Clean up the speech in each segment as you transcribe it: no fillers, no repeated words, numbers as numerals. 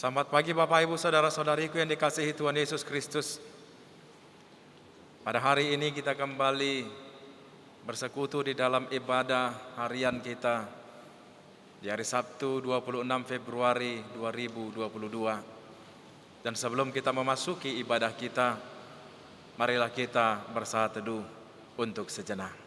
Selamat pagi Bapak Ibu Saudara-saudariku yang dikasihi Tuhan Yesus Kristus. Pada hari ini kita kembali bersekutu di dalam ibadah harian kita di hari Sabtu 26 Februari 2022. Dan sebelum kita memasuki ibadah kita, marilah kita bersaat teduh untuk sejenak.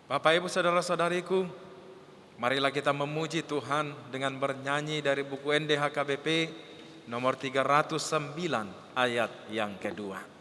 Bapak Ibu Saudara-saudariku, marilah kita memuji Tuhan dengan bernyanyi dari buku NDHKBP nomor 309 ayat yang kedua.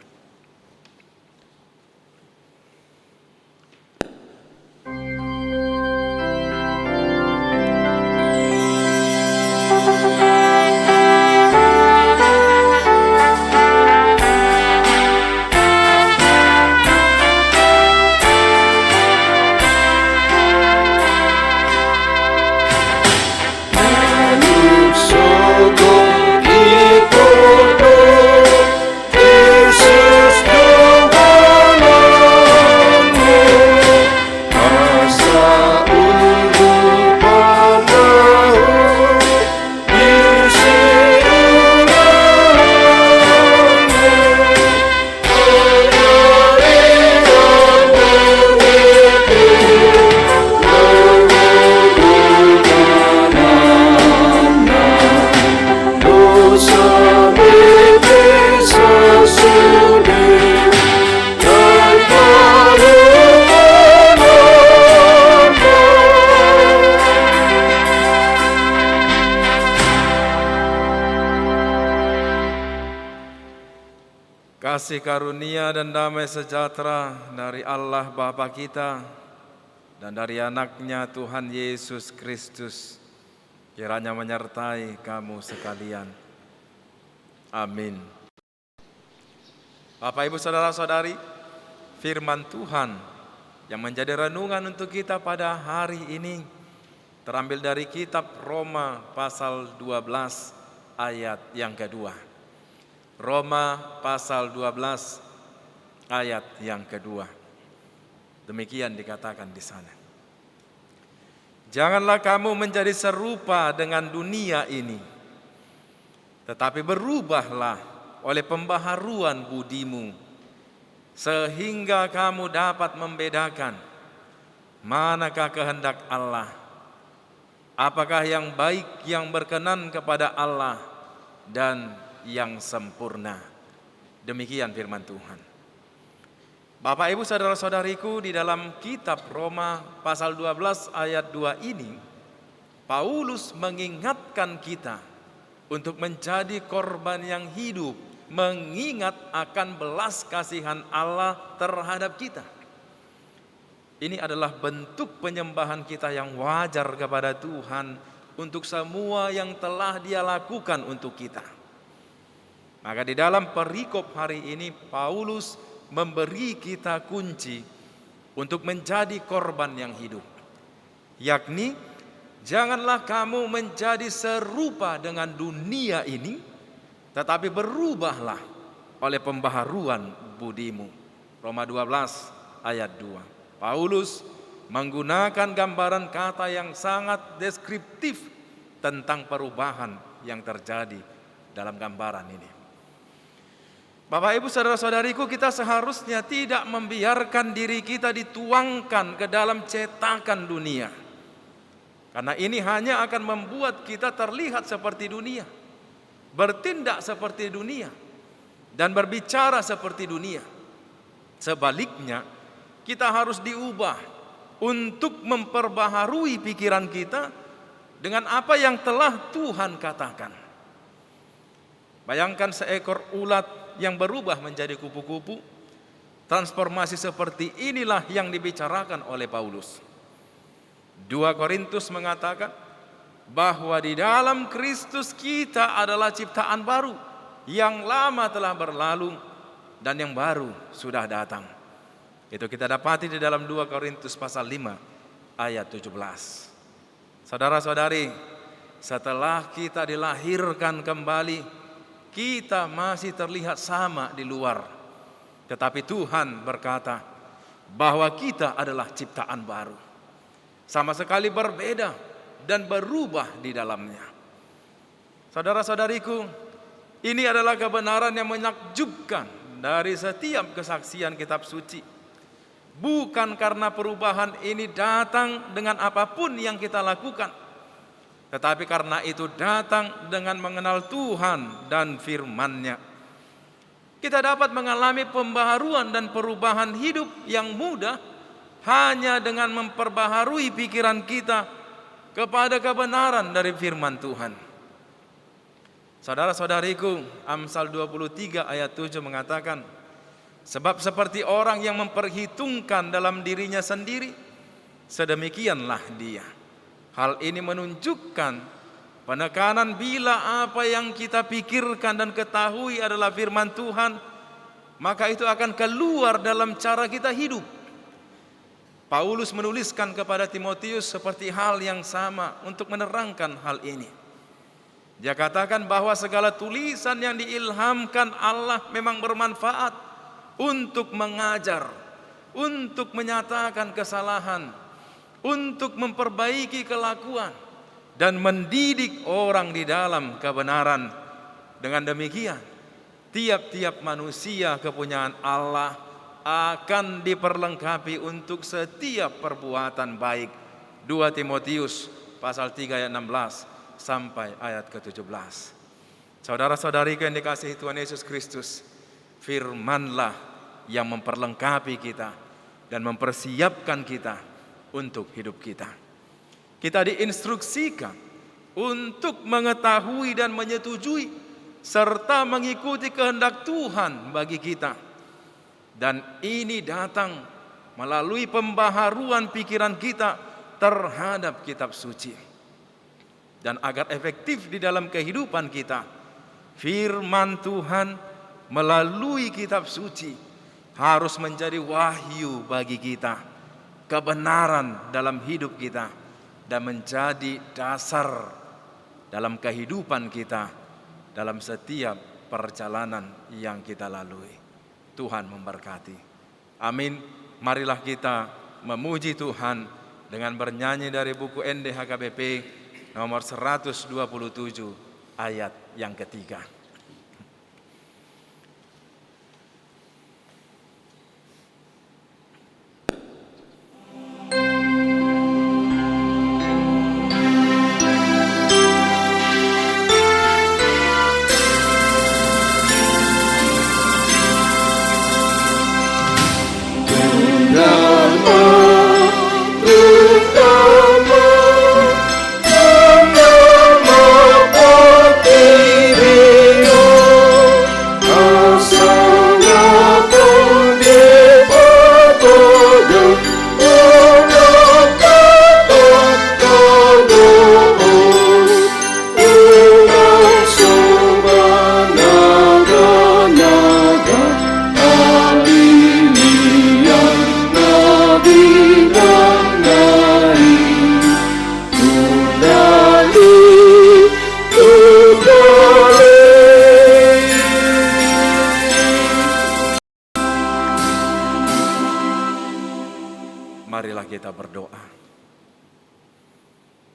Kasih karunia dan damai sejahtera dari Allah Bapa kita dan dari anaknya Tuhan Yesus Kristus kiranya menyertai kamu sekalian. Amin. Bapak Ibu Saudara-saudari, firman Tuhan yang menjadi renungan untuk kita pada hari ini terambil dari kitab Roma pasal 12 ayat yang kedua. Roma pasal 12 ayat yang kedua. Demikian dikatakan di sana. Janganlah kamu menjadi serupa dengan dunia ini, tetapi berubahlah oleh pembaharuan budimu, sehingga kamu dapat membedakan manakah kehendak Allah, apakah yang baik yang berkenan kepada Allah dan yang sempurna. Demikian firman Tuhan. Bapak Ibu Saudara-saudariku, di dalam kitab Roma pasal 12 ayat 2 ini Paulus mengingatkan kita untuk menjadi korban yang hidup, mengingat akan belas kasihan Allah terhadap kita. Ini adalah bentuk penyembahan kita yang wajar kepada Tuhan untuk semua yang telah Dia lakukan untuk kita. Maka di dalam perikop hari ini Paulus memberi kita kunci untuk menjadi korban yang hidup. Yakni janganlah kamu menjadi serupa dengan dunia ini, tetapi berubahlah oleh pembaharuan budimu. Roma 12 ayat 2. Paulus menggunakan gambaran kata yang sangat deskriptif tentang perubahan yang terjadi dalam gambaran ini. Bapak Ibu Saudara-saudariku, kita seharusnya tidak membiarkan diri kita dituangkan ke dalam cetakan dunia. Karena ini hanya akan membuat kita terlihat seperti dunia, bertindak seperti dunia, dan berbicara seperti dunia. Sebaliknya, kita harus diubah untuk memperbaharui pikiran kita dengan apa yang telah Tuhan katakan. Bayangkan seekor ulat yang berubah menjadi kupu-kupu. Transformasi seperti inilah yang dibicarakan oleh Paulus. 2 Korintus mengatakan bahwa di dalam Kristus kita adalah ciptaan baru, yang lama telah berlalu dan yang baru sudah datang. Itu kita dapati di dalam 2 Korintus pasal 5 ayat 17. Saudara-saudari, setelah kita dilahirkan kembali, kita masih terlihat sama di luar. Tetapi Tuhan berkata bahwa kita adalah ciptaan baru, sama sekali berbeda dan berubah di dalamnya. Saudara-saudariku, ini adalah kebenaran yang menakjubkan dari setiap kesaksian kitab suci. Bukan karena perubahan ini datang dengan apapun yang kita lakukan, tetapi karena itu datang dengan mengenal Tuhan dan firman-Nya. Kita dapat mengalami pembaharuan dan perubahan hidup yang mudah hanya dengan memperbaharui pikiran kita kepada kebenaran dari firman Tuhan. Saudara-saudariku, Amsal 23 ayat 7 mengatakan, sebab seperti orang yang memperhitungkan dalam dirinya sendiri, sedemikianlah dia. Hal ini menunjukkan penekanan bila apa yang kita pikirkan dan ketahui adalah firman Tuhan, maka itu akan keluar dalam cara kita hidup. Paulus menuliskan kepada Timotius seperti hal yang sama untuk menerangkan hal ini. Dia katakan bahwa segala tulisan yang diilhamkan Allah memang bermanfaat untuk mengajar, untuk menyatakan kesalahan, untuk memperbaiki kelakuan, dan mendidik orang di dalam kebenaran. Dengan demikian, tiap-tiap manusia kepunyaan Allah akan diperlengkapi untuk setiap perbuatan baik. 2 Timotius pasal 3 ayat 16 sampai ayat ke-17. Saudara-saudariku yang dikasihi Tuhan Yesus Kristus, firman-Lah yang memperlengkapi kita dan mempersiapkan kita untuk hidup kita. Kita diinstruksikan untuk mengetahui dan menyetujui serta mengikuti kehendak Tuhan bagi kita. Dan ini datang melalui pembaharuan pikiran kita terhadap kitab suci. Dan agar efektif di dalam kehidupan kita, firman Tuhan melalui kitab suci harus menjadi wahyu bagi kita, kebenaran dalam hidup kita, dan menjadi dasar dalam kehidupan kita dalam setiap perjalanan yang kita lalui. Tuhan memberkati. Amin. Marilah kita memuji Tuhan dengan bernyanyi dari buku NDHKBP nomor 127 ayat yang ketiga. Marilah kita berdoa.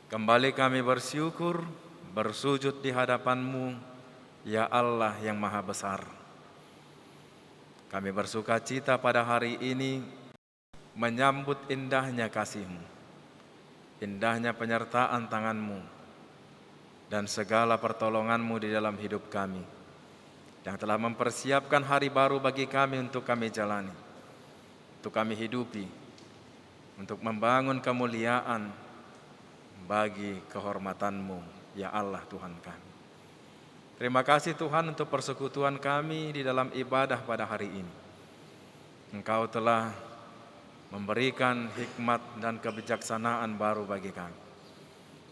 Kembali kami bersyukur, bersujud di hadapan-Mu, ya Allah yang Maha Besar. Kami bersuka cita pada hari ini menyambut indahnya kasih-Mu, indahnya penyertaan tangan-Mu, dan segala pertolongan-Mu di dalam hidup kami, yang telah mempersiapkan hari baru bagi kami untuk kami jalani, untuk kami hidupi, untuk membangun kemuliaan bagi kehormatan-Mu, ya Allah Tuhan kami. Terima kasih Tuhan untuk persekutuan kami di dalam ibadah pada hari ini. Engkau telah memberikan hikmat dan kebijaksanaan baru bagi kami.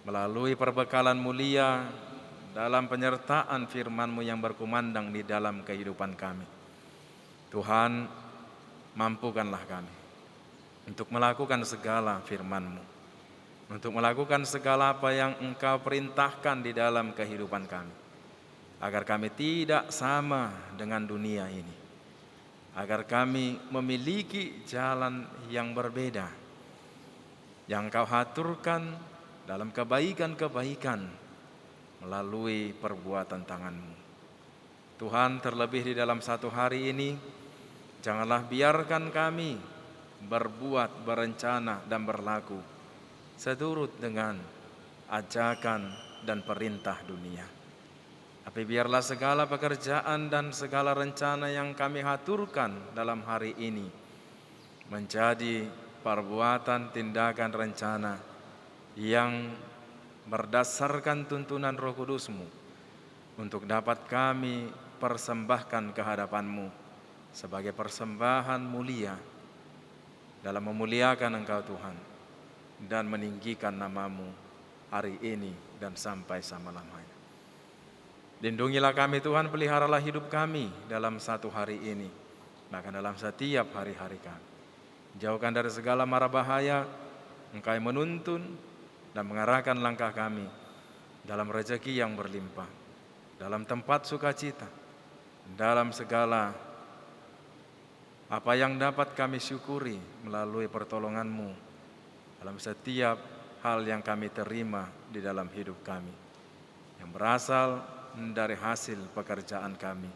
Melalui perbekalan mulia dalam penyertaan firman-Mu yang berkumandang di dalam kehidupan kami. Tuhan, mampukanlah kami untuk melakukan segala firman-Mu, untuk melakukan segala apa yang Engkau perintahkan di dalam kehidupan kami, agar kami tidak sama dengan dunia ini, agar kami memiliki jalan yang berbeda, yang Kau haturkan dalam kebaikan-kebaikan melalui perbuatan tangan-Mu. Tuhan, terlebih di dalam satu hari ini, janganlah biarkan kami berbuat, berencana, dan berlaku seturut dengan ajakan dan perintah dunia. Tapi biarlah segala pekerjaan dan segala rencana yang kami haturkan dalam hari ini menjadi perbuatan, tindakan, rencana yang berdasarkan tuntunan Roh Kudus-Mu untuk dapat kami persembahkan ke hadapan-Mu sebagai persembahan mulia dalam memuliakan Engkau Tuhan dan meninggikan nama-Mu hari ini dan sampai selama-lamanya. Lindungilah kami Tuhan, peliharalah hidup kami dalam satu hari ini, bahkan dalam setiap hari-hari kami. Jauhkan dari segala mara bahaya, Engkau yang menuntun dan mengarahkan langkah kami dalam rezeki yang berlimpah, dalam tempat sukacita, dalam segala apa yang dapat kami syukuri melalui pertolongan-Mu dalam setiap hal yang kami terima di dalam hidup kami, yang berasal dari hasil pekerjaan kami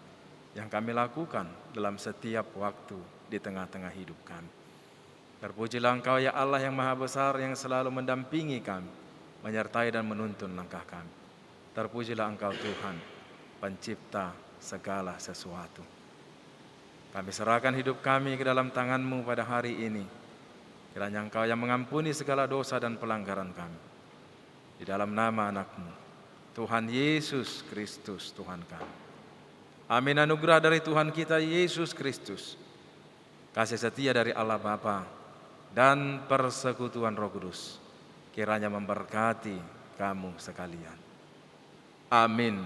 yang kami lakukan dalam setiap waktu di tengah-tengah hidup kami. Terpujilah Engkau ya Allah yang Maha Besar, yang selalu mendampingi kami, menyertai dan menuntun langkah kami. Terpujilah Engkau Tuhan, pencipta segala sesuatu. Kami serahkan hidup kami ke dalam tangan-Mu pada hari ini. Kiranya Engkau yang mengampuni segala dosa dan pelanggaran kami. Di dalam nama anak-Mu, Tuhan Yesus Kristus, Tuhan kami. Amin. Anugerah dari Tuhan kita Yesus Kristus, kasih setia dari Allah Bapa, dan persekutuan Roh Kudus kiranya memberkati kamu sekalian. Amin.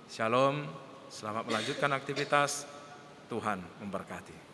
Shalom. Selamat melanjutkan aktivitas. Tuhan memberkati.